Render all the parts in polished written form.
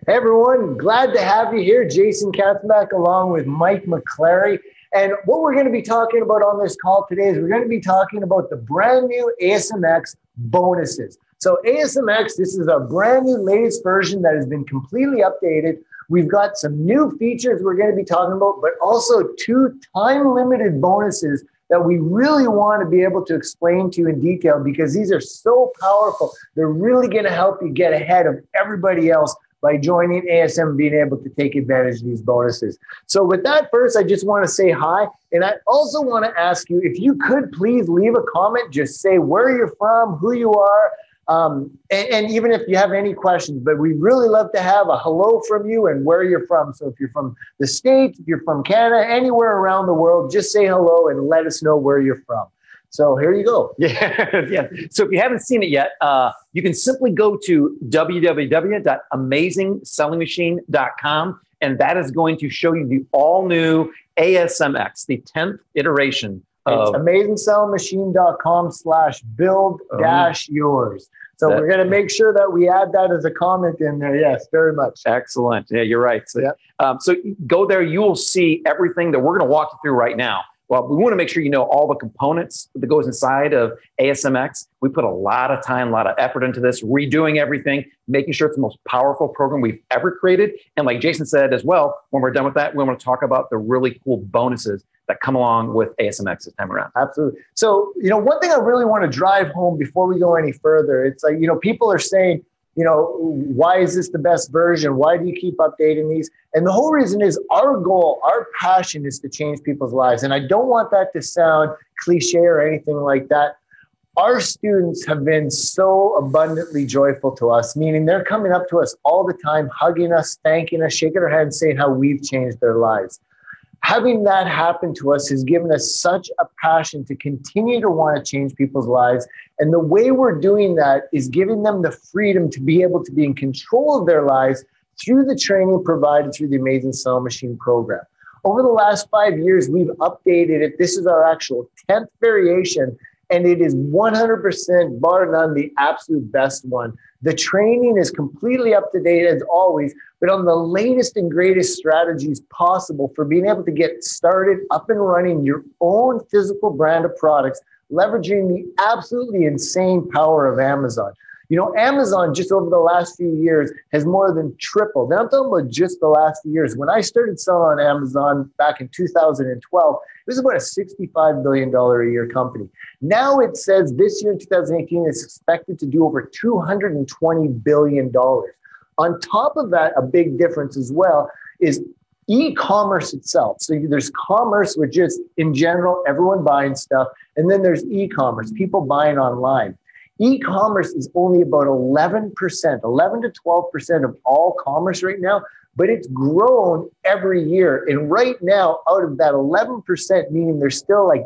Hey everyone, glad to have you here. Jason Katzenbach along with Mike McClary. And what we're going to be talking about on this call today is we're going to be talking about the brand new ASMX bonuses. So ASMX, this is a brand new latest version that has been completely updated. We've got some new features we're going to be talking about, but also 2 time-limited bonuses that we really want to be able to explain to you in detail because these are so powerful. They're really going to help you get ahead of everybody else by joining ASM and being able to take advantage of these bonuses. So with that, first, I just want to say hi. And I also want to ask you, if you could please leave a comment, just say where you're from, who you are, and even if you have any questions, but we really love to have a hello from you and where you're from. So if you're from the States, if you're from Canada, anywhere around the world, just say hello and let us know where you're from. So here you go. Yeah. So if you haven't seen it yet, you can simply go to www.AmazingSellingMachine.com, and that is going to show you the all-new ASMX, the 10th iteration. It's AmazingSellingMachine.com/build-yours. So we're going to make sure that we add that as a comment in there. Yes, very much. Excellent. Yeah, you're right. So, so go there. You will see everything that we're going to walk you through right now. Well, we want to make sure you know all the components that goes inside of ASMX. We put a lot of time, a lot of effort into this, redoing everything, making sure it's the most powerful program we've ever created. And like Jason said as well, when we're done with that, we want to talk about the really cool bonuses that come along with ASMX this time around. Absolutely. So, one thing I really want to drive home before we go any further, it's like, people are saying, why is this the best version? Why do you keep updating these? And the whole reason is our goal, our passion is to change people's lives. And I don't want that to sound cliche or anything like that. Our students have been so abundantly joyful to us, meaning they're coming up to us all the time, hugging us, thanking us, shaking our hands, saying how we've changed their lives. Having that happen to us has given us such a passion to continue to want to change people's lives. And the way we're doing that is giving them the freedom to be able to be in control of their lives through the training provided through the Amazing Selling Machine program. Over the last 5 years, we've updated it. This is our actual 10th variation, and it is 100% bar none the absolute best one. The training is completely up to date as always, but on the latest and greatest strategies possible for being able to get started up and running your own physical brand of products, leveraging the absolutely insane power of Amazon. Amazon just over the last few years has more than tripled. Now I'm talking about just the last few years. When I started selling on Amazon back in 2012, it was about a $65 billion a year company. Now it says this year in 2018, it's expected to do over $220 billion. On top of that, a big difference as well is e-commerce itself. So there's commerce, which is in general, everyone buying stuff. And then there's e-commerce, people buying online. E-commerce is only about 11%, 11 to 12% of all commerce right now, but it's grown every year. And right now, out of that 11%, meaning there's still like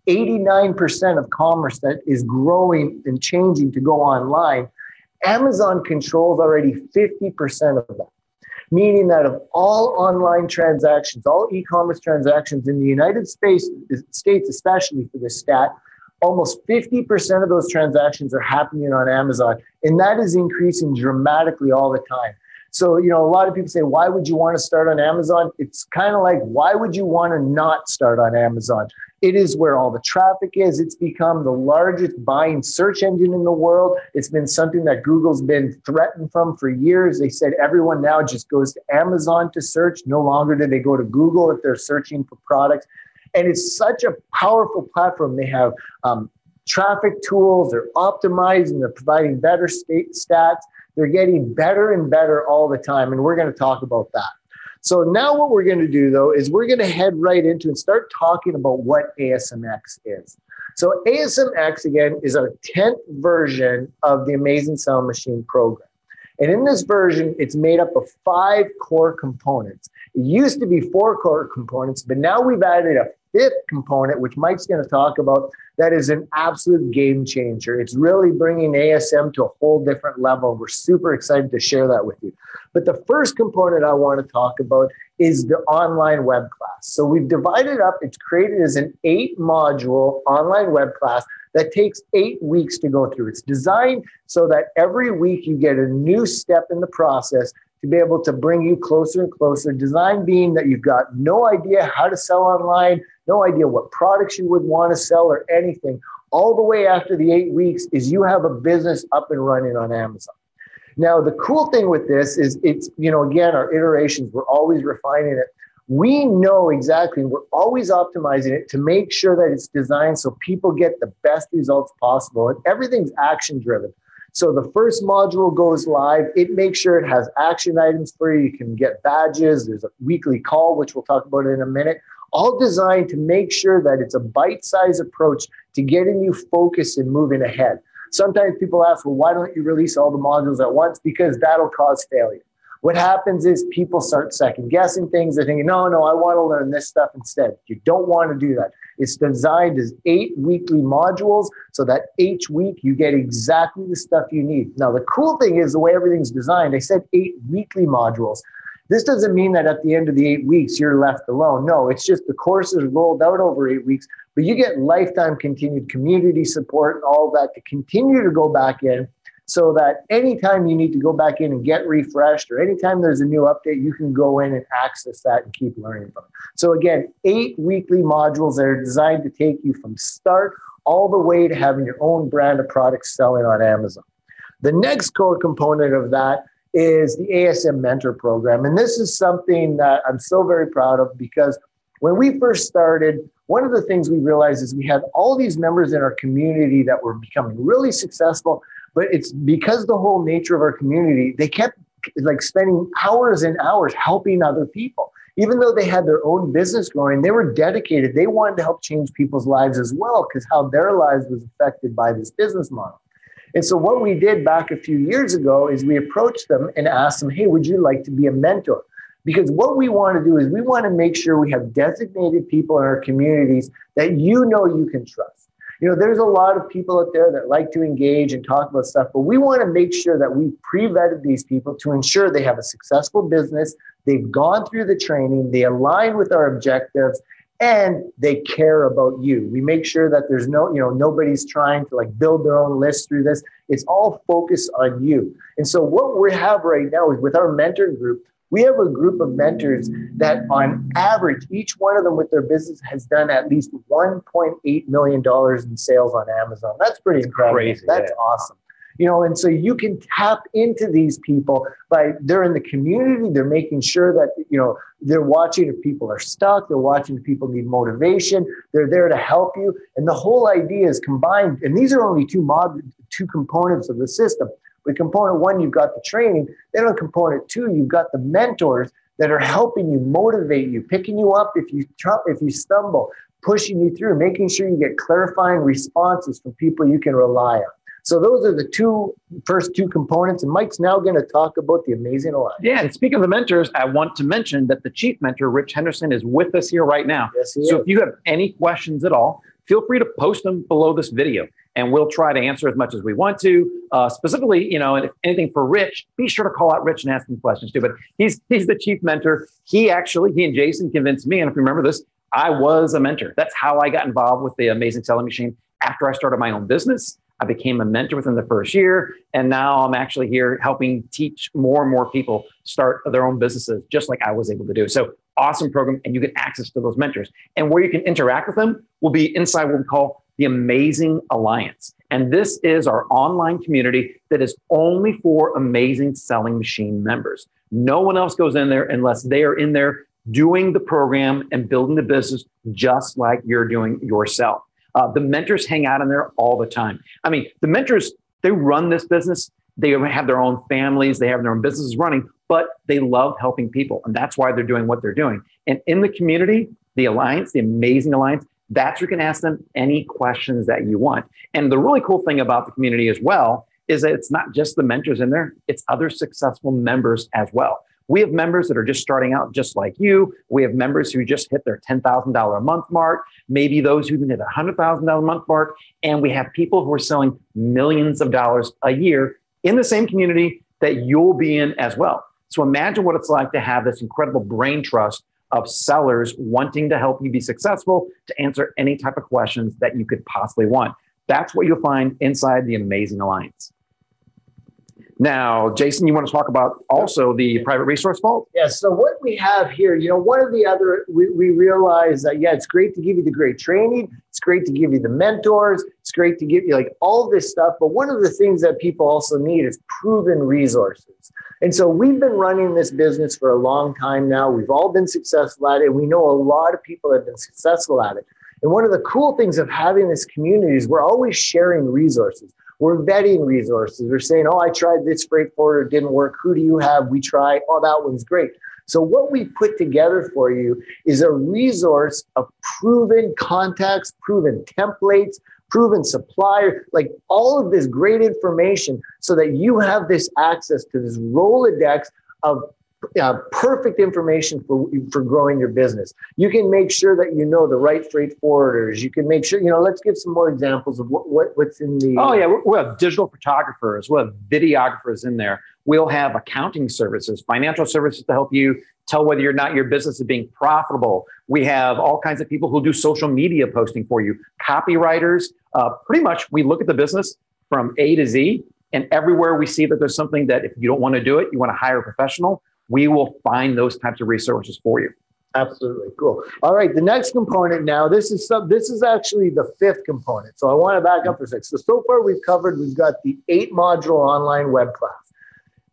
89% of commerce that is growing and changing to go online, Amazon controls already 50% of that. Meaning that of all online transactions, all e-commerce transactions in the United States, especially for this stat, almost 50% of those transactions are happening on Amazon, and that is increasing dramatically all the time. So, a lot of people say, why would you want to start on Amazon? It's kind of like, why would you want to not start on Amazon? It is where all the traffic is. It's become the largest buying search engine in the world. It's been something that Google's been threatened from for years. They said everyone now just goes to Amazon to search. No longer do they go to Google if they're searching for products. And it's such a powerful platform. They have traffic tools. They're optimizing. They're providing better stats. They're getting better and better all the time. And we're going to talk about that. So now what we're going to do, though, is we're going to head right into and start talking about what ASMX is. So ASMX, again, is our 10th version of the Amazing Selling Machine program. And in this version, it's made up of 5 core components. It used to be 4 core components, but now we've added a 5th component, which Mike's going to talk about, that is an absolute game changer. It's really bringing ASM to a whole different level. We're super excited to share that with you. But the first component I want to talk about is the online web class. So we've divided up, it's created as an 8-module online web class that takes 8 weeks to go through. It's designed so that every week you get a new step in the process to be able to bring you closer and closer. Design being that you've got no idea how to sell online, no idea what products you would want to sell or anything. All the way after the 8 weeks is you have a business up and running on Amazon. Now, the cool thing with this is it's, again, our iterations, we're always refining it. We know exactly, we're always optimizing it to make sure that it's designed so people get the best results possible. And everything's action driven. So the first module goes live. It makes sure it has action items for you. You can get badges. There's a weekly call, which we'll talk about in a minute, all designed to make sure that it's a bite-sized approach to getting you focused and moving ahead. Sometimes people ask, well, why don't you release all the modules at once? Because that'll cause failure. What happens is people start second guessing things. They're thinking, no, I want to learn this stuff instead. You don't want to do that. It's designed as 8 weekly modules so that each week you get exactly the stuff you need. Now, the cool thing is the way everything's designed, I said 8 weekly modules. This doesn't mean that at the end of the 8 weeks, you're left alone. No, it's just the course is rolled out over 8 weeks, but you get lifetime continued community support and all that to continue to go back in, so that anytime you need to go back in and get refreshed, or anytime there's a new update, you can go in and access that and keep learning from it. So again, 8 weekly modules that are designed to take you from start all the way to having your own brand of products selling on Amazon. The next core component of that is the ASM Mentor Program. And this is something that I'm so very proud of, because when we first started, one of the things we realized is we had all these members in our community that were becoming really successful. But it's because the whole nature of our community, they kept spending hours and hours helping other people. Even though they had their own business going, they were dedicated. They wanted to help change people's lives as well, because how their lives was affected by this business model. And so what we did back a few years ago is we approached them and asked them, hey, would you like to be a mentor? Because what we want to do is we want to make sure we have designated people in our communities that you can trust. There's a lot of people out there that like to engage and talk about stuff, but we want to make sure that we pre-vetted these people to ensure they have a successful business, they've gone through the training, they align with our objectives, and they care about you. We make sure that there's nobody's trying to build their own list through this. It's all focused on you. And so what we have right now is with our mentor group, we have a group of mentors that on average, each one of them with their business has done at least $1.8 million in sales on Amazon. That's pretty incredible. Crazy, That's awesome. And so you can tap into these people they're in the community. They're making sure that, they're watching if people are stuck. They're watching if people need motivation. They're there to help you. And the whole idea is combined. And these are only two components of the system. With component 1, you've got the training. Then on component 2, you've got the mentors that are helping you, motivate you, picking you up if you stumble, pushing you through, making sure you get clarifying responses from people you can rely on. So those are the first two components. And Mike's now going to talk about the Amazing Alliance. Yeah, and speaking of the mentors, I want to mention that the chief mentor, Rich Henderson, is with us here right now. Yes, he is. So if you have any questions at all, feel free to post them below this video, and we'll try to answer as much as we want to. Specifically, and if anything for Rich, be sure to call out Rich and ask him questions too. But he's the chief mentor. He and Jason convinced me, and if you remember this, I was a mentor. That's how I got involved with the Amazing Selling Machine. After I started my own business, I became a mentor within the first year, and now I'm actually here helping teach more and more people start their own businesses, just like I was able to do. So awesome program, and you get access to those mentors. And where you can interact with them will be inside what we call the Amazing Alliance. And this is our online community that is only for Amazing Selling Machine members. No one else goes in there unless they are in there doing the program and building the business just like you're doing yourself. The mentors hang out in there all the time. I mean, the mentors, they run this business. They have their own families. They have their own businesses running, but they love helping people. And that's why they're doing what they're doing. And in the community, the Alliance, the Amazing Alliance, that's where you can ask them any questions that you want. And the really cool thing about the community as well is that it's not just the mentors in there, it's other successful members as well. We have members that are just starting out just like you. We have members who just hit their $10,000 a month mark, maybe those who hit a $100,000 a month mark. And we have people who are selling millions of dollars a year in the same community that you'll be in as well. So imagine what it's like to have this incredible brain trust of sellers wanting to help you be successful, to answer any type of questions that you could possibly want. That's what you'll find inside the Amazing Alliance. Now, Jason, you want to talk about also the private resource vault? Yeah. So what we have here, one of the other, we realize that, yeah, it's great to give you the great training. It's great to give you the mentors. It's great to give you like all this stuff. But one of the things that people also need is proven resources. And so we've been running this business for a long time now. We've all been successful at it. We know a lot of people have been successful at it. And one of the cool things of having this community is we're always sharing resources. We're vetting resources. We're saying, oh, I tried this freight forwarder, it didn't work. Who do you have? We try. Oh, that one's great. So what we put together for you is a resource of proven contacts, proven templates, proven supplier, like all of this great information so that you have this access to this Rolodex of perfect information for growing your business. You can make sure that you know the right freight forwarders. You can make sure, let's give some more examples of what's in the... Oh, yeah. We'll have digital photographers. We'll have videographers in there. We'll have accounting services, financial services to help you tell whether or not your business is being profitable. We have all kinds of people who do social media posting for you, copywriters. Pretty much, we look at the business from A to Z, and everywhere we see that there's something that if you don't want to do it, you want to hire a professional, we will find those types of resources for you. Absolutely. Cool. All right. The next component now, this is actually the fifth component. So I want to back up for a sec. So far we've got the 8-module online web class.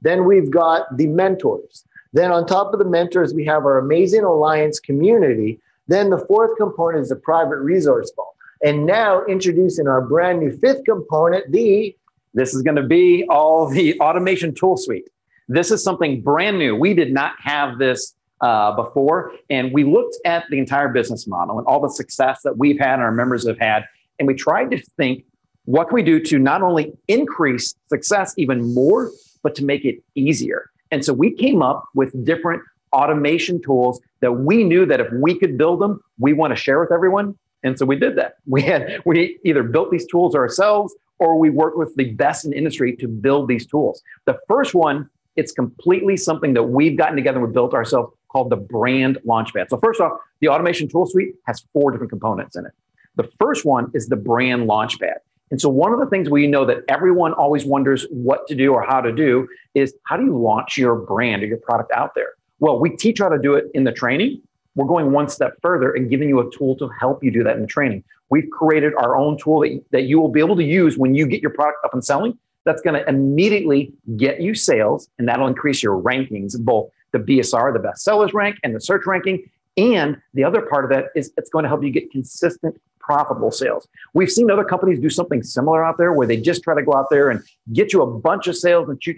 Then we've got the mentors. Then on top of the mentors, we have our Amazing Alliance community. Then the fourth component is the private resource vault. And now introducing our brand new fifth component, this is going to be all the automation tool suite. This is something brand new. We did not have this before. And we looked at the entire business model and all the success that we've had and our members have had. And we tried to think, what can we do to not only increase success even more, but to make it easier? And so we came up with different automation tools that we knew that if we could build them, we want to share with everyone. And so we did that. We either built these tools ourselves or we worked with the best in the industry to build these tools. The first one, it's completely something that we've gotten together and we built ourselves called the Brand Launchpad. So first off, the automation tool suite has 4 different components in it. The first one is the Brand Launchpad. And so one of the things we know that everyone always wonders what to do or how to do is how do you launch your brand or your product out there? Well, we teach how to do it in the training. We're going one step further and giving you a tool to help you do that in the training. We've created our own tool that you will be able to use when you get your product up and selling. That's going to immediately get you sales, and that'll increase your rankings, both the BSR, the best sellers rank, and the search ranking. And the other part of that is it's going to help you get consistent, profitable sales. We've seen other companies do something similar out there where they just try to go out there and get you a bunch of sales and shoot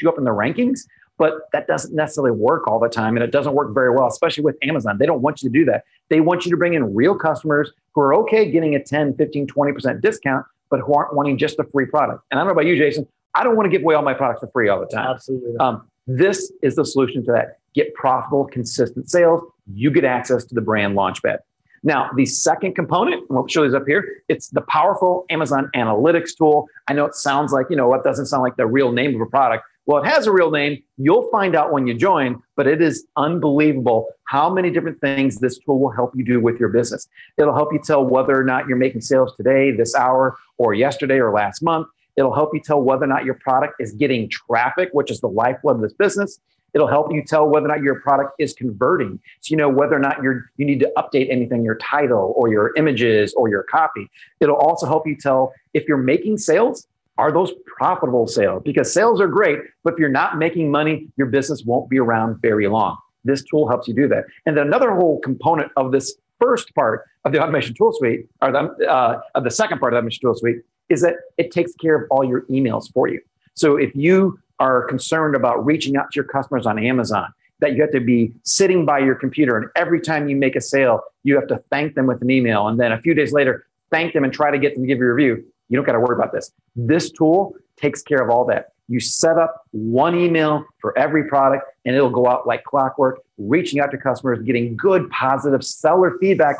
you up in the rankings. But that doesn't necessarily work all the time, and it doesn't work very well, especially with Amazon. They don't want you to do that. They want you to bring in real customers who are okay getting a 10, 15, 20% discount, but who aren't wanting just a free product. And I don't know about you, Jason, I don't want to give away all my products for free all the time. Absolutely not. This is the solution to that. Get profitable, consistent sales. You get access to the Brand Launchpad. Now, the second component, and we'll show this up here, it's the powerful Amazon Analytics tool. I know it sounds like, what doesn't sound like the real name of a product. Well, it has a real name. You'll find out when you join, but it is unbelievable how many different things this tool will help you do with your business. It'll help you tell whether or not you're making sales today, this hour, or yesterday, or last month. It'll help you tell whether or not your product is getting traffic, which is the lifeblood of this business. It'll help you tell whether or not your product is converting. So you know whether or not you need to update anything, your title or your images or your copy. It'll also help you tell if you're making sales, are those profitable sales? Because sales are great, but if you're not making money, your business won't be around very long. This tool helps you do that. And then another whole component of this first part of the automation tool suite, or of the second part of the automation tool suite, is that it takes care of all your emails for you. So if you are concerned about reaching out to your customers on Amazon, that you have to be sitting by your computer, and every time you make a sale, you have to thank them with an email, and then a few days later, thank them and try to get them to give you a review. You don't got to worry about this. This tool takes care of all that. You set up one email for every product, and it'll go out like clockwork, reaching out to customers, getting good, positive seller feedback.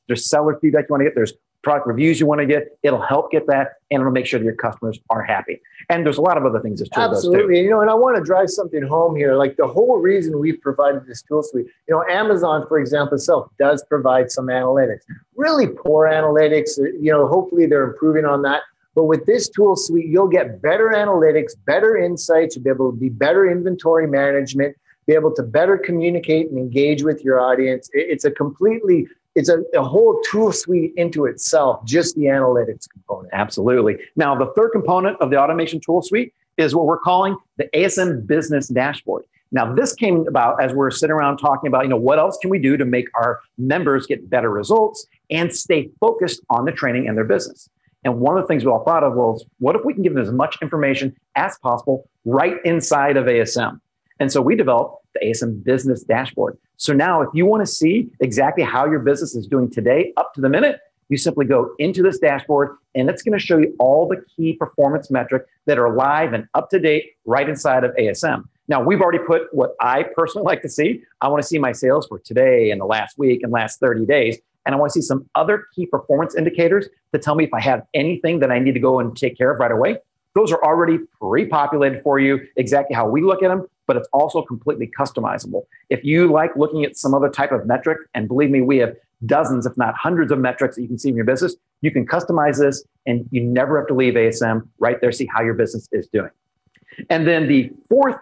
There's seller feedback you want to get. There's product reviews you want to get. It'll help get that, and it'll make sure that your customers are happy. And there's a lot of other things this tool does too. Absolutely. And I want to drive something home here. Like the whole reason we've provided this tool suite, Amazon, for example, itself does provide some analytics, really poor analytics. Hopefully they're improving on that. But with this tool suite, you'll get better analytics, better insights, you'll be able to be better inventory management, be able to better communicate and engage with your audience. It's a whole tool suite into itself, just the analytics component. Absolutely. Now, the third component of the automation tool suite is what we're calling the ASM Business Dashboard. Now, this came about as we're sitting around talking about, what else can we do to make our members get better results and stay focused on the training and their business. And one of the things we all thought of was, what if we can give them as much information as possible right inside of ASM? And so we developed the ASM Business Dashboard. So now if you want to see exactly how your business is doing today, up to the minute, you simply go into this dashboard and it's going to show you all the key performance metrics that are live and up to date right inside of ASM. Now, we've already put what I personally like to see. I want to see my sales for today and the last week and last 30 days. And I want to see some other key performance indicators to tell me if I have anything that I need to go and take care of right away. Those are already pre-populated for you, exactly how we look at them, but it's also completely customizable. If you like looking at some other type of metric, and believe me, we have dozens, if not hundreds of metrics that you can see in your business, you can customize this and you never have to leave ASM right there, see how your business is doing. And then the fourth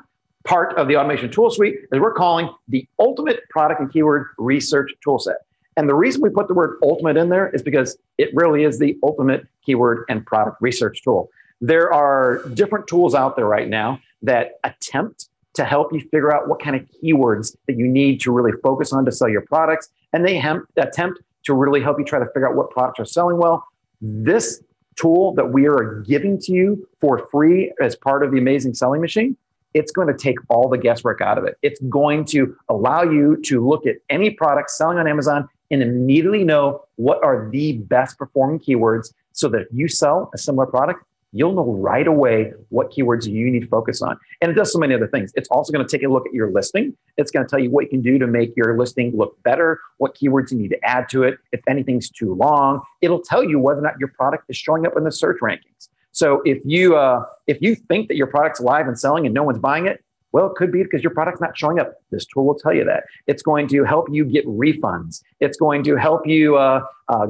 part of the automation tool suite is we're calling the ultimate product and keyword research toolset. And the reason we put the word ultimate in there is because it really is the ultimate keyword and product research tool. There are different tools out there right now that attempt to help you figure out what kind of keywords that you need to really focus on to sell your products. And they attempt to really help you try to figure out what products are selling well. This tool that we are giving to you for free as part of the Amazing Selling Machine, it's going to take all the guesswork out of it. It's going to allow you to look at any product selling on Amazon and immediately know what are the best performing keywords so that if you sell a similar product, you'll know right away what keywords you need to focus on. And it does so many other things. It's also going to take a look at your listing. It's going to tell you what you can do to make your listing look better, what keywords you need to add to it. If anything's too long, it'll tell you whether or not your product is showing up in the search rankings. So if you think that your product's live and selling and no one's buying it, well, it could be because your product's not showing up. This tool will tell you that. It's going to help you get refunds. It's going to help you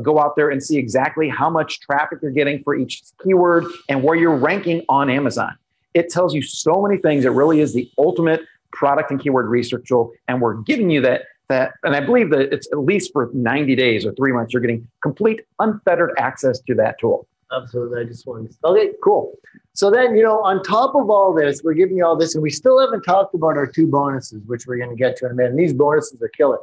go out there and see exactly how much traffic you're getting for each keyword and where you're ranking on Amazon. It tells you so many things. It really is the ultimate product and keyword research tool. And we're giving you that, and I believe that it's at least for 90 days or 3 months, you're getting complete unfettered access to that tool. Absolutely. I just wanted to. Okay, cool. So then, on top of all this, we're giving you all this, and we still haven't talked about our 2 bonuses, which we're going to get to in a minute. And these bonuses are killer.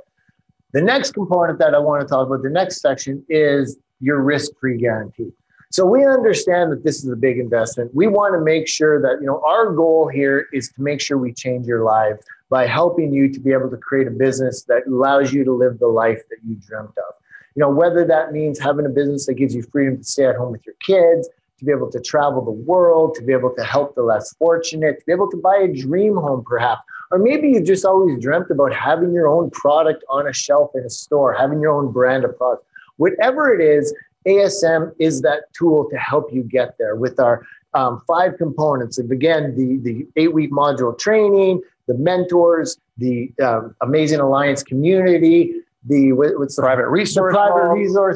The next component that I want to talk about, the next section, is your risk-free guarantee. So we understand that this is a big investment. We want to make sure that, our goal here is to make sure we change your life by helping you to be able to create a business that allows you to live the life that you dreamt of. Whether that means having a business that gives you freedom to stay at home with your kids, to be able to travel the world, to be able to help the less fortunate, to be able to buy a dream home perhaps. Or maybe you've just always dreamt about having your own product on a shelf in a store, having your own brand of product. Whatever it is, ASM is that tool to help you get there with our 5 components. And again, the 8-week module training, the mentors, the Amazing Alliance community, the private resource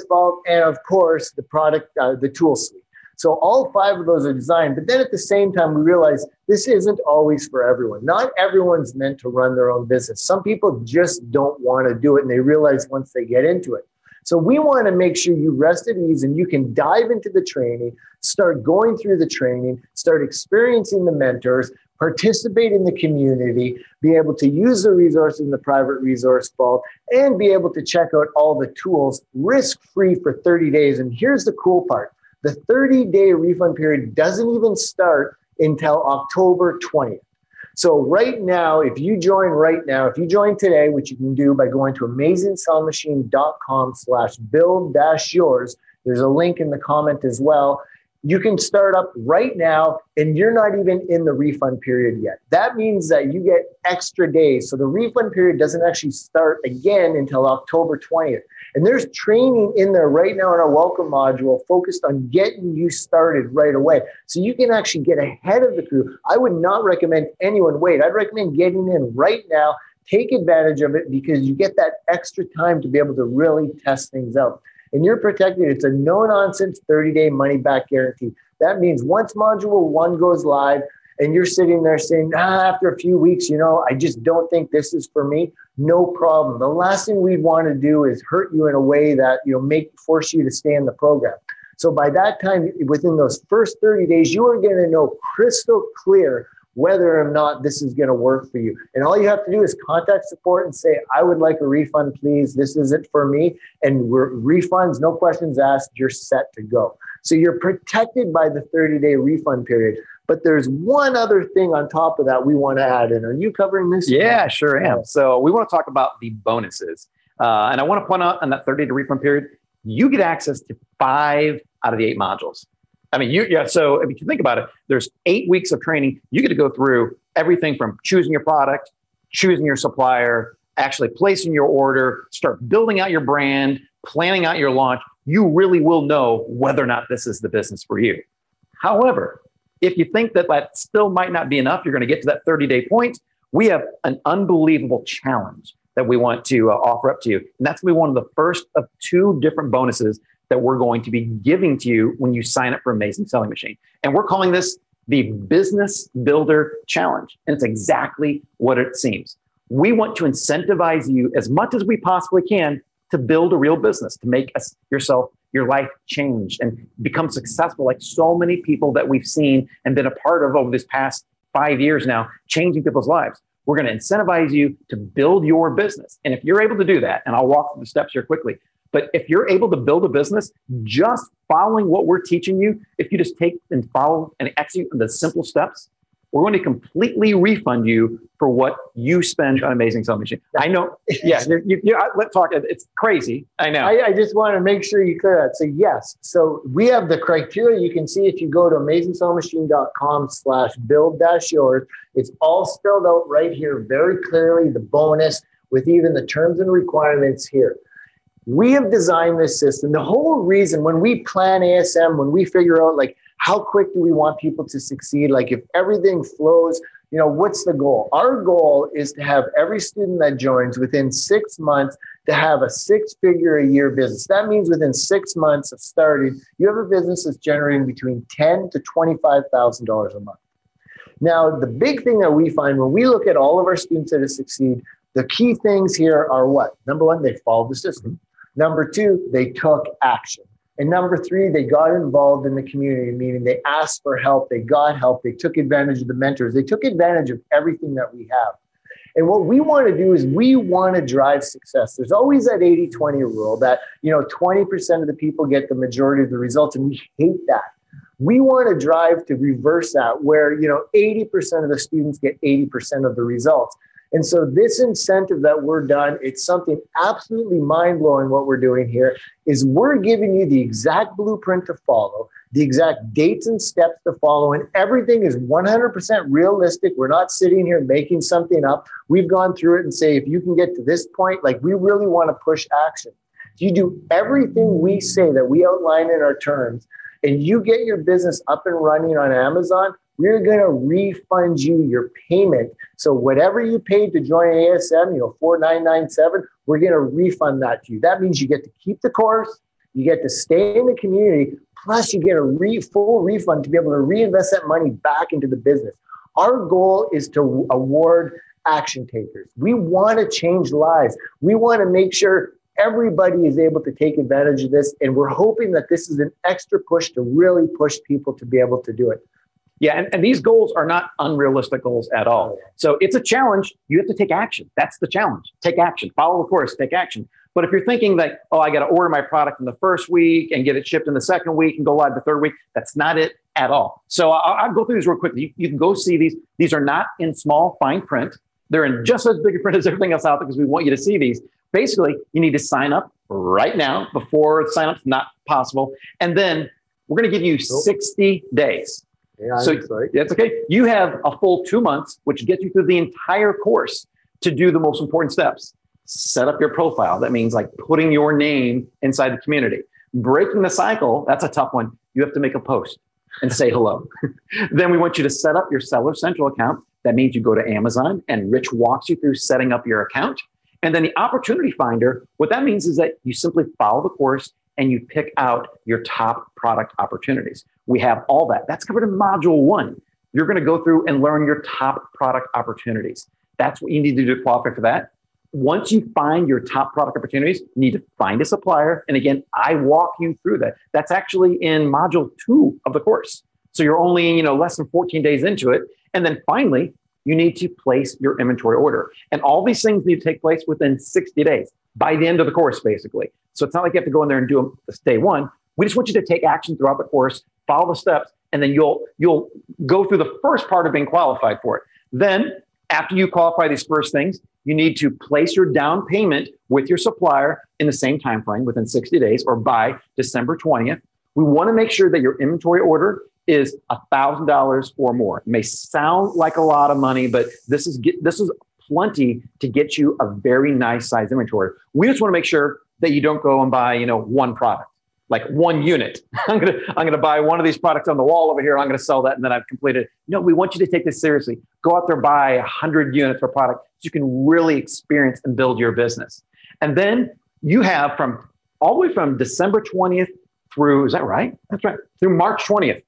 vault, and of course the product, the tool suite. So all 5 of those are designed, but then at the same time, we realize this isn't always for everyone. Not everyone's meant to run their own business. Some people just don't want to do it, and they realize once they get into it. So we want to make sure you rest at ease and you can dive into the training, start going through the training, start experiencing the mentors, participate in the community, be able to use the resources in the private resource vault, and be able to check out all the tools risk-free for 30 days. And here's the cool part. The 30-day refund period doesn't even start until October 20th. So right now, if you join today, which you can do by going to AmazingSellingMachine.com/build-yours, there's a link in the comment as well. You can start up right now, and you're not even in the refund period yet. That means that you get extra days. So the refund period doesn't actually start again until October 20th. And there's training in there right now in our welcome module focused on getting you started right away. So you can actually get ahead of the crew. I would not recommend anyone wait. I'd recommend getting in right now. Take advantage of it because you get that extra time to be able to really test things out. And you're protected. It's a no-nonsense 30-day money-back guarantee. That means once module 1 goes live and you're sitting there saying, after a few weeks, I just don't think this is for me, no problem. The last thing we'd want to do is hurt you in a way that, force you to stay in the program. So by that time, within those first 30 days, you are going to know crystal clear whether or not this is going to work for you. And all you have to do is contact support and say, I would like a refund, please. This isn't for me. And refunds, no questions asked, you're set to go. So you're protected by the 30-day refund period. But there's one other thing on top of that we want to add in. Are you covering this? Yeah, sure am. So we want to talk about the bonuses. And I want to point out on that 30-day refund period, you get access to 5 out of the 8 modules. I mean, so if you think about it, there's 8 weeks of training. You get to go through everything from choosing your product, choosing your supplier, actually placing your order, start building out your brand, planning out your launch. You really will know whether or not this is the business for you. However, if you think that still might not be enough, you're going to get to that 30-day point, we have an unbelievable challenge that we want to offer up to you. And that's going to be one of the first of 2 different bonuses that we're going to be giving to you when you sign up for Amazing Selling Machine. And we're calling this the Business Builder Challenge. And it's exactly what it seems. We want to incentivize you as much as we possibly can to build a real business, to make your life change and become successful like so many people that we've seen and been a part of over this past 5 years now, changing people's lives. We're going to incentivize you to build your business. And if you're able to do that, and I'll walk through the steps here quickly, but if you're able to build a business just following what we're teaching you, if you just take and follow and execute the simple steps, we're going to completely refund you for what you spend on Amazing Selling Machine. I know. Yeah. Let's talk. It's crazy. I know. I just want to make sure you clear that. So yes. So we have the criteria. You can see if you go to AmazingSellingMachine.com/build-yours. It's all spelled out right here very clearly, the bonus with even the terms and requirements here. We have designed this system. The whole reason when we plan ASM, when we figure out how quick do we want people to succeed? If everything flows, what's the goal? Our goal is to have every student that joins within 6 months to have a 6-figure-a-year business. That means within 6 months of starting, you have a business that's generating between $10,000 to $25,000 a month. Now, the big thing that we find when we look at all of our students that have succeeded, the key things here are what? Number 1, they followed the system. Number 2, they took action. And number 3, they got involved in the community, meaning they asked for help, they got help, they took advantage of the mentors, they took advantage of everything that we have. And what we want to do is we want to drive success. There's always that 80-20 rule that, 20% of the people get the majority of the results, and we hate that. We want to drive to reverse that where, 80% of the students get 80% of the results. And so this incentive that we're done, it's something absolutely mind-blowing what we're doing here, is we're giving you the exact blueprint to follow, the exact dates and steps to follow, and everything is 100% realistic. We're not sitting here making something up. We've gone through it and say, if you can get to this point, we really want to push action. If you do everything we say that we outline in our terms, and you get your business up and running on Amazon, we're going to refund you your payment. So whatever you paid to join ASM, $4,997, we're going to refund that to you. That means you get to keep the course, you get to stay in the community, plus you get a full refund to be able to reinvest that money back into the business. Our goal is to award action takers. We want to change lives. We want to make sure everybody is able to take advantage of this. And we're hoping that this is an extra push to really push people to be able to do it. Yeah, and these goals are not unrealistic goals at all. So it's a challenge. You have to take action. That's the challenge. Take action. Follow the course. Take action. But if you're thinking that, I got to order my product in the first week and get it shipped in the second week and go live the third week, that's not it at all. So I'll go through these real quickly. You can go see these. These are not in small, fine print. They're in just as big a print as everything else out there because we want you to see these. Basically, you need to sign up right now before sign up's not possible. And then we're going to give you 60 days. Yeah, so that's okay. You have a full 2 months, which gets you through the entire course to do the most important steps. Set up your profile. That means putting your name inside the community. Breaking the cycle, that's a tough one. You have to make a post and say hello. Then we want you to set up your Seller Central account. That means you go to Amazon and Rich walks you through setting up your account. And then the opportunity finder, what that means is that you simply follow the course and you pick out your top product opportunities. We have all that. That's covered in module 1. You're going to go through and learn your top product opportunities. That's what you need to do to qualify for that. Once you find your top product opportunities, you need to find a supplier. And again, I walk you through that. That's actually in module 2 of the course. So you're only, less than 14 days into it. And then finally, you need to place your inventory order. And all these things need to take place within 60 days by the end of the course, basically. So it's not like you have to go in there and do them this day 1. We just want you to take action throughout the course, follow the steps, and then you'll go through the first part of being qualified for it. Then after you qualify these first things, you need to place your down payment with your supplier in the same time frame within 60 days or by December 20th. We want to make sure that your inventory order is $1,000 or more. It may sound like a lot of money, but this is plenty to get you a very nice size inventory. We just want to make sure that you don't go and buy, one product, like one unit. I'm gonna buy one of these products on the wall over here. I'm gonna sell that, and then I've completed. No, we want you to take this seriously. Go out there, buy 100 units per product so you can really experience and build your business. And then you have all the way from December 20th through, is that right? That's right. Through March 20th.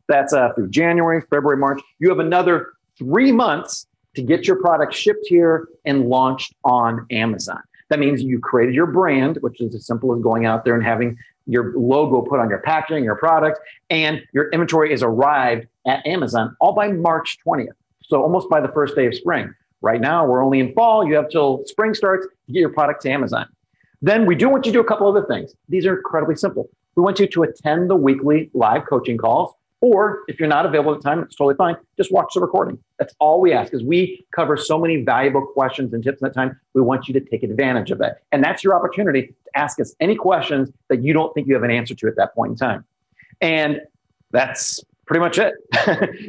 That's through January, February, March. You have another 3 months to get your product shipped here and launched on Amazon. That means you created your brand, which is as simple as going out there and having your logo put on your packaging, your product, and your inventory is arrived at Amazon all by March 20th. So almost by the first day of spring. Right now, we're only in fall. You have till spring starts to get your product to Amazon. Then we do want you to do a couple other things. These are incredibly simple. We want you to attend the weekly live coaching calls, or if you're not available at the time, it's totally fine. Just watch the recording. That's all we ask, because we cover so many valuable questions and tips in that time. We want you to take advantage of that. And that's your opportunity to ask us any questions that you don't think you have an answer to at that point in time. And that's pretty much it.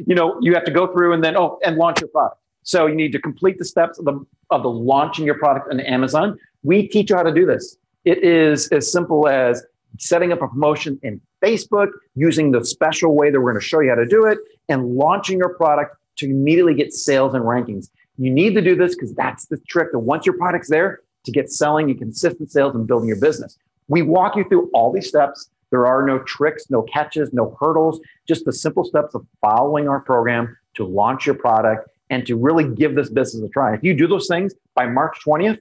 You have to go through and then, and launch your product. So you need to complete the steps of the launching your product on Amazon. We teach you how to do this. It is as simple as setting up a promotion in Facebook, using the special way that we're going to show you how to do it, and launching your product to immediately get sales and rankings. You need to do this because that's the trick. That once your product's there, to get selling and consistent sales and building your business. We walk you through all these steps. There are no tricks, no catches, no hurdles, just the simple steps of following our program to launch your product and to really give this business a try. If you do those things by March 20th,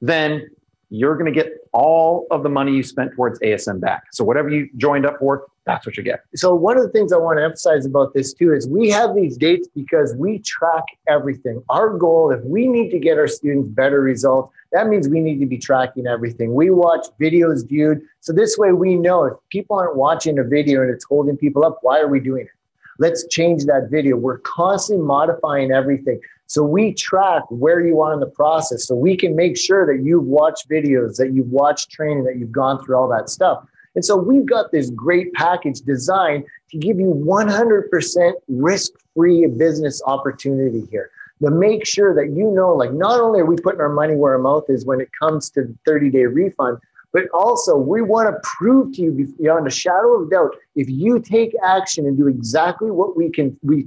then you're going to get all of the money you spent towards ASM back. So whatever you joined up for, that's what you get. So one of the things I want to emphasize about this too is we have these dates because we track everything. Our goal, if we need to get our students better results, that means we need to be tracking everything. We watch videos viewed. So this way we know if people aren't watching a video and it's holding people up, why are we doing it? Let's change that video. We're constantly modifying everything. So we track where you are in the process so we can make sure that you've watched videos, that you've watched training, that you've gone through all that stuff. And so we've got this great package designed to give you 100% risk-free business opportunity here. To make sure that like not only are we putting our money where our mouth is when it comes to the 30-day refund, but also we want to prove to you beyond a shadow of doubt, if you take action and do exactly what we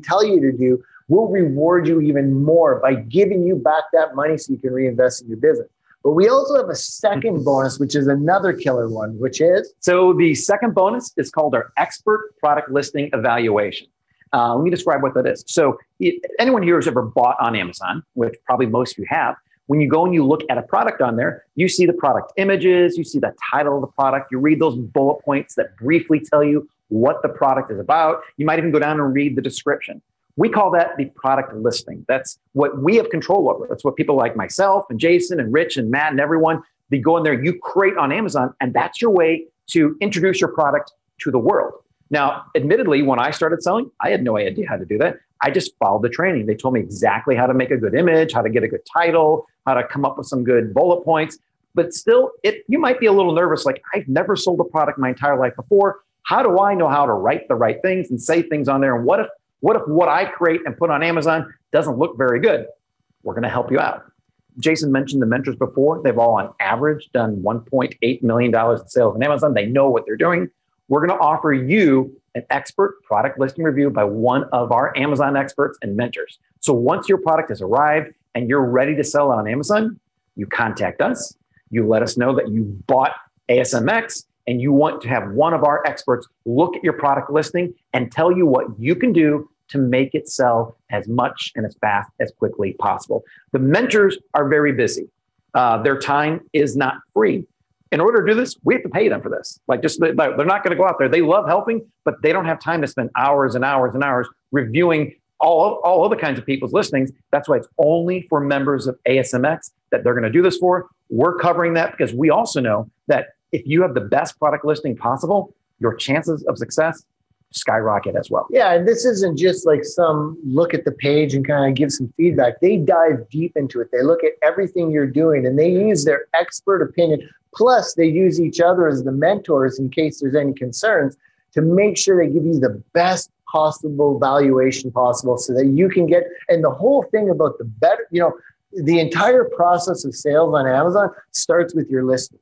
tell you to do, we'll reward you even more by giving you back that money so you can reinvest in your business. But we also have a second bonus, which is another killer one, which is? So the second bonus is called our Expert Product Listing Evaluation. Let me describe what that is. So anyone here who's ever bought on Amazon, which probably most of you have, when you go and you look at a product on there, you see the product images, you see the title of the product, you read those bullet points that briefly tell you what the product is about. You might even go down and read the description. We call that the product listing. That's what we have control over. That's what people like myself and Jason and Rich and Matt and everyone, they go in there, you create on Amazon, and that's your way to introduce your product to the world. Now, admittedly, when I started selling, I had no idea how to do that. I just followed the training. They told me exactly how to make a good image, how to get a good title, how to come up with some good bullet points. But still, you might be a little nervous, like, I've never sold a product my entire life before. How do I know how to write the right things and say things on there? And what if what I create and put on Amazon doesn't look very good? We're going to help you out. Jason mentioned the mentors before. They've all on average done $1.8 million in sales on Amazon. They know what they're doing. We're going to offer you an expert product listing review by one of our Amazon experts and mentors. So once your product has arrived and you're ready to sell it on Amazon, you contact us. You let us know that you bought ASMX and you want to have one of our experts look at your product listing and tell you what you can do to make it sell as much and as fast as quickly possible. The mentors are very busy. Their time is not free. In order to do this, we have to pay them for this. Like, just they're not going to go out there. They love helping, but they don't have time to spend hours and hours and hours reviewing all other kinds of people's listings. That's why it's only for members of ASMX that they're going to do this for. We're covering that because we also know that if you have the best product listing possible, your chances of success skyrocket as well. Yeah, and this isn't just like some look at the page and kind of give some feedback. They dive deep into it. They look at everything you're doing and they use their expert opinion. Plus, they use each other as the mentors in case there's any concerns to make sure they give you the best possible valuation possible so that you can get, and the whole thing about the better, the entire process of sales on Amazon starts with your listing.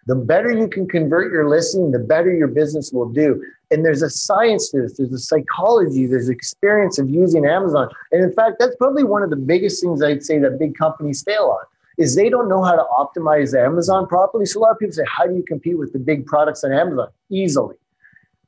The better you can convert your listing, the better your business will do. And there's a science to this. There's a psychology. There's experience of using Amazon. And in fact, that's probably one of the biggest things I'd say that big companies fail on is they don't know how to optimize Amazon properly. So a lot of people say, how do you compete with the big products on Amazon? Easily.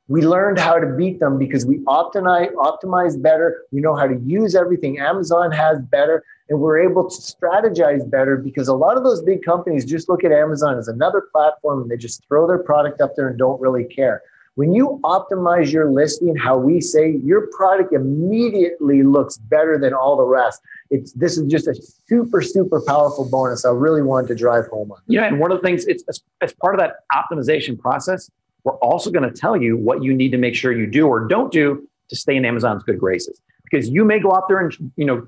We learned how to beat them because we optimize better. We know how to use everything Amazon has better, and we're able to strategize better because a lot of those big companies just look at Amazon as another platform and they just throw their product up there and don't really care. When you optimize your listing, how we say, your product immediately looks better than all the rest. This is just a super, super powerful bonus I really wanted to drive home on. Yeah, and one of the things, it's as part of that optimization process, we're also going to tell you what you need to make sure you do or don't do to stay in Amazon's good graces. Because you may go out there and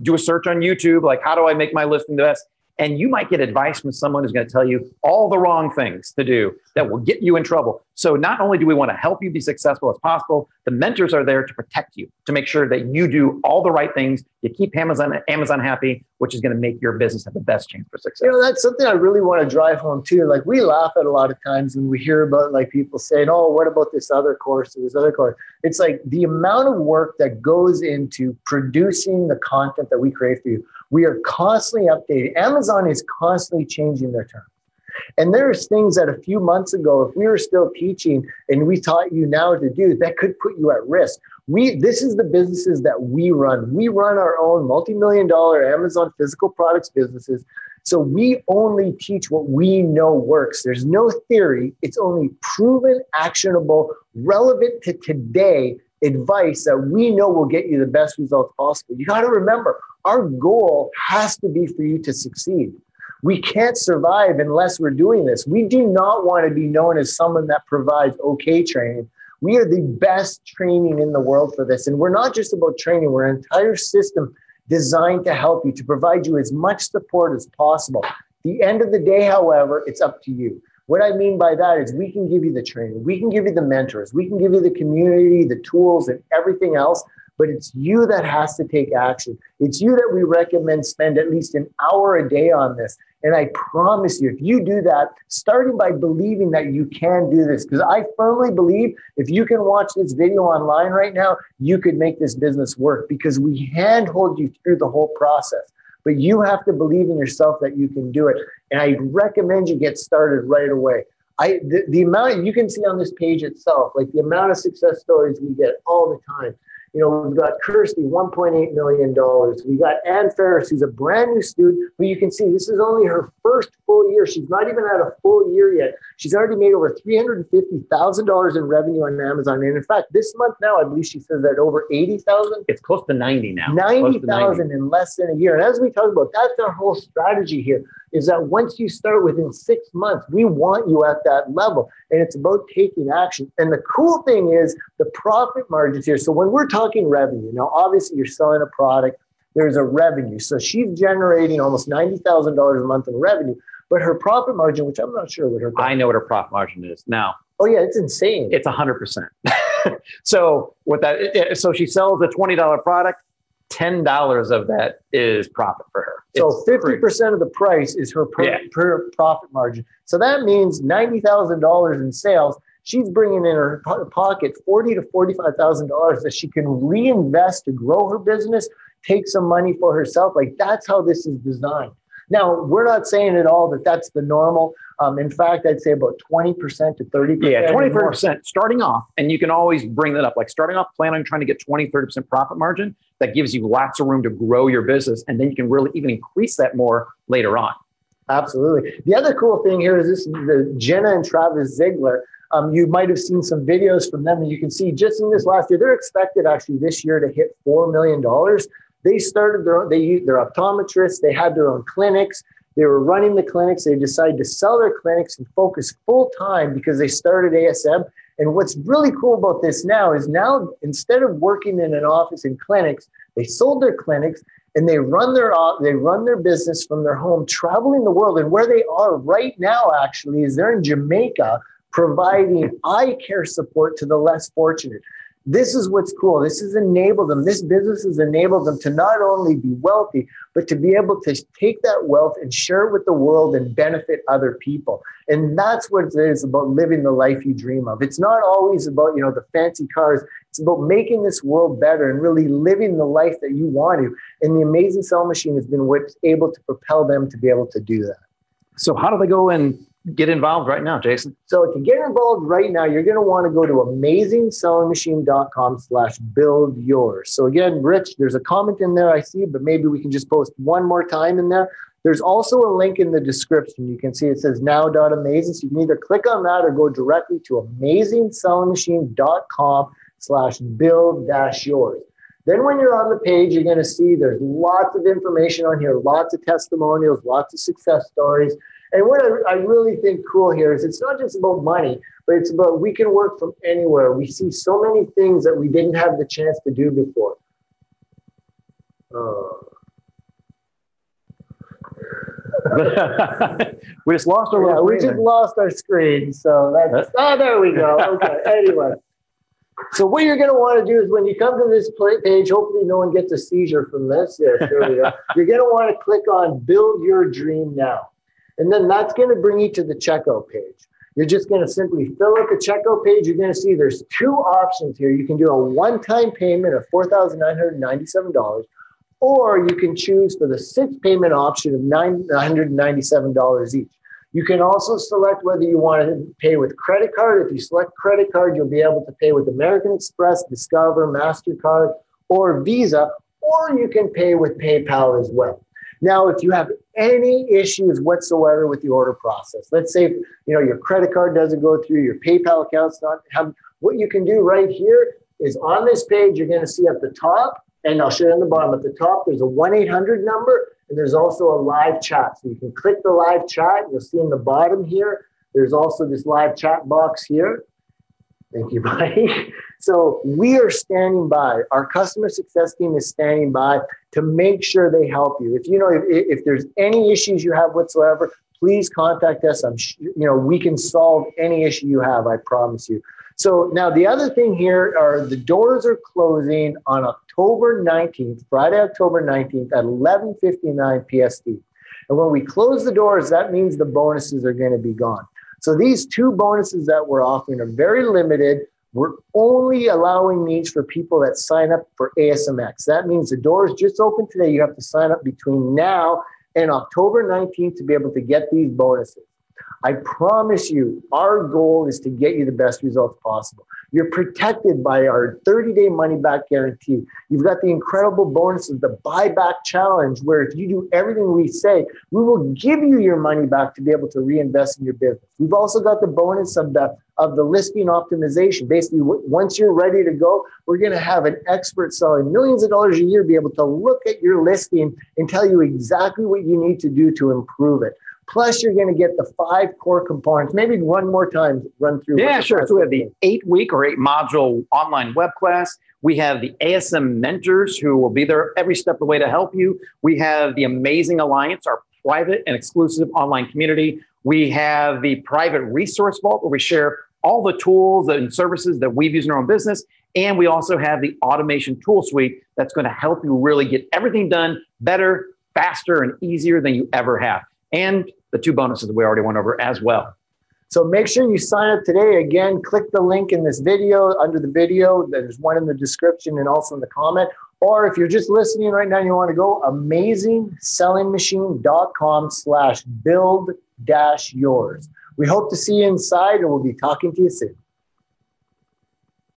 do a search on YouTube, like how do I make my listing the best? And you might get advice from someone who's going to tell you all the wrong things to do that will get you in trouble. So not only do we want to help you be successful as possible, the mentors are there to protect you, to make sure that you do all the right things to keep Amazon happy, which is going to make your business have the best chance for success. That's something I really want to drive home too. Like, we laugh at a lot of times when we hear about like people saying, oh, what about this other course or this other course? It's like the amount of work that goes into producing the content that we create for you. We are constantly updating. Amazon is constantly changing their terms. And there's things that a few months ago, if we were still teaching and we taught you now to do, that could put you at risk. This is the businesses that we run. We run our own multi-million-dollar Amazon physical products businesses. So we only teach what we know works. There's no theory. It's only proven, actionable, relevant to today advice that we know will get you the best results possible. You got to remember, our goal has to be for you to succeed. We can't survive unless we're doing this. We do not want to be known as someone that provides okay training. We are the best training in the world for this. And we're not just about training. We're an entire system designed to help you, to provide you as much support as possible. At the end of the day, however, it's up to you. What I mean by that is we can give you the training. We can give you the mentors. We can give you the community, the tools, and everything else. But it's you that has to take action. It's you that we recommend spend at least an hour a day on this. And I promise you, if you do that, starting by believing that you can do this, because I firmly believe if you can watch this video online right now, you could make this business work because we handhold you through the whole process. But you have to believe in yourself that you can do it. And I recommend you get started right away. The amount you can see on this page itself, like the amount of success stories we get all the time. We've got Kirsty, $1.8 million. We got Ann Ferris, who's a brand new student, who you can see this is only her first full year. She's not even at a full year yet. She's already made over $350,000 in revenue on Amazon. And in fact, this month now, I believe she says that over 80,000. It's close to 90 now. 90,000 in less than a year. And as we talk about, that's our whole strategy here, is that once you start within 6 months, we want you at that level. And it's about taking action. And the cool thing is the profit margins here. So when we're talking revenue, now obviously you're selling a product, there's a revenue. So she's generating almost $90,000 a month in revenue, but her profit margin, which I'm not sure what her profit. I know what her profit margin is now. Oh yeah, it's insane. It's 100%. So with that, so she sells a $20 product, $10 of that is profit for her. So 50% of the price is her per profit margin. So that means $90,000 in sales. She's bringing in her pocket $40,000 to $45,000 that she can reinvest to grow her business, take some money for herself. Like, that's how this is designed. Now, we're not saying at all that that's the normal. In fact, I'd say about 20% to 30%. Yeah, 20% starting off. And you can always bring that up. Like starting off, plan on trying to get 20, 30% profit margin. That gives you lots of room to grow your business. And then you can really even increase that more later on. Absolutely. The other cool thing here is this, the Jenna and Travis Ziegler. You might have seen some videos from them, and you can see just in this last year, they're expected actually this year to hit $4 million. They started their own, they're optometrists. They had their own clinics. They were running the clinics. They decided to sell their clinics and focus full time because they started ASM. And what's really cool about this now is now instead of working in an office in clinics, they sold their clinics and they run their business from their home, traveling the world. And where they are right now actually is they're in Jamaica, providing eye care support to the less fortunate. This is what's cool. This has enabled them. This business has enabled them to not only be wealthy, but to be able to take that wealth and share it with the world and benefit other people. And that's what it is about living the life you dream of. It's not always about, the fancy cars. It's about making this world better and really living the life that you want to. And the Amazing Selling Machine has been what's able to propel them to be able to do that. So how do they go and get involved right now, Jason? So to get involved right now, you're going to want to go to AmazingSellingMachine.com/build yours. So again, Rich, there's a comment in there I see, but maybe we can just post one more time in there. There's also a link in the description. You can see it says now.amazing. So you can either click on that or go directly to AmazingSellingMachine.com/build-yours. Then when you're on the page, you're going to see there's lots of information on here, lots of testimonials, lots of success stories. And what I really think cool here is it's not just about money, but it's about we can work from anywhere. We see so many things that we didn't have the chance to do before. We just lost our lost our screen. So that's there we go. Okay. Anyway. So what you're going to want to do is when you come to this page, hopefully no one gets a seizure from this. Yes, there we go. You're going to want to click on Build Your Dream Now. And then that's going to bring you to the checkout page. You're just going to simply fill out the checkout page. You're going to see there's two options here. You can do a one-time payment of $4,997, or you can choose for the 6 payment option of $997 each. You can also select whether you want to pay with credit card. If you select credit card, you'll be able to pay with American Express, Discover, MasterCard, or Visa, or you can pay with PayPal as well. Now, if you have any issues whatsoever with the order process, let's say your credit card doesn't go through, your PayPal account's not what you can do right here is on this page, you're going to see at the top, and I'll show you on the bottom. At the top, there's a 1-800 number, and there's also a live chat. So you can click the live chat. You'll see in the bottom here, there's also this live chat box here. Thank you, buddy. So we are standing by. Our customer success team is standing by to make sure they help you. If there's any issues you have whatsoever, please contact us. We can solve any issue you have. I promise you. So now the other thing here are the doors are closing on October 19th, Friday, October 19th at 11:59 PST. And when we close the doors, that means the bonuses are going to be gone. So these 2 bonuses that we're offering are very limited. We're only allowing these for people that sign up for ASMX. That means the doors just open today. You have to sign up between now and October 19th to be able to get these bonuses. I promise you, our goal is to get you the best results possible. You're protected by our 30-day money-back guarantee. You've got the incredible bonuses, the buyback challenge, where if you do everything we say, we will give you your money back to be able to reinvest in your business. We've also got the bonus of the listing optimization. Basically, once you're ready to go, we're going to have an expert selling millions of dollars a year be able to look at your listing and tell you exactly what you need to do to improve it. Plus, you're going to get the 5 core components. Maybe one more time, run through. Yeah, sure. So we have the 8-week or 8-module online web class. We have the ASM mentors who will be there every step of the way to help you. We have the Amazing Alliance, our private and exclusive online community. We have the private resource vault where we share all the tools and services that we've used in our own business. And we also have the automation tool suite that's going to help you really get everything done better, faster, and easier than you ever have. And the 2 bonuses that we already went over as well. So make sure you sign up today. Again, click the link in this video, under the video. There's one in the description and also in the comment. Or if you're just listening right now and you want to go, AmazingSellingMachine.com/build yours. We hope to see you inside, and we'll be talking to you soon.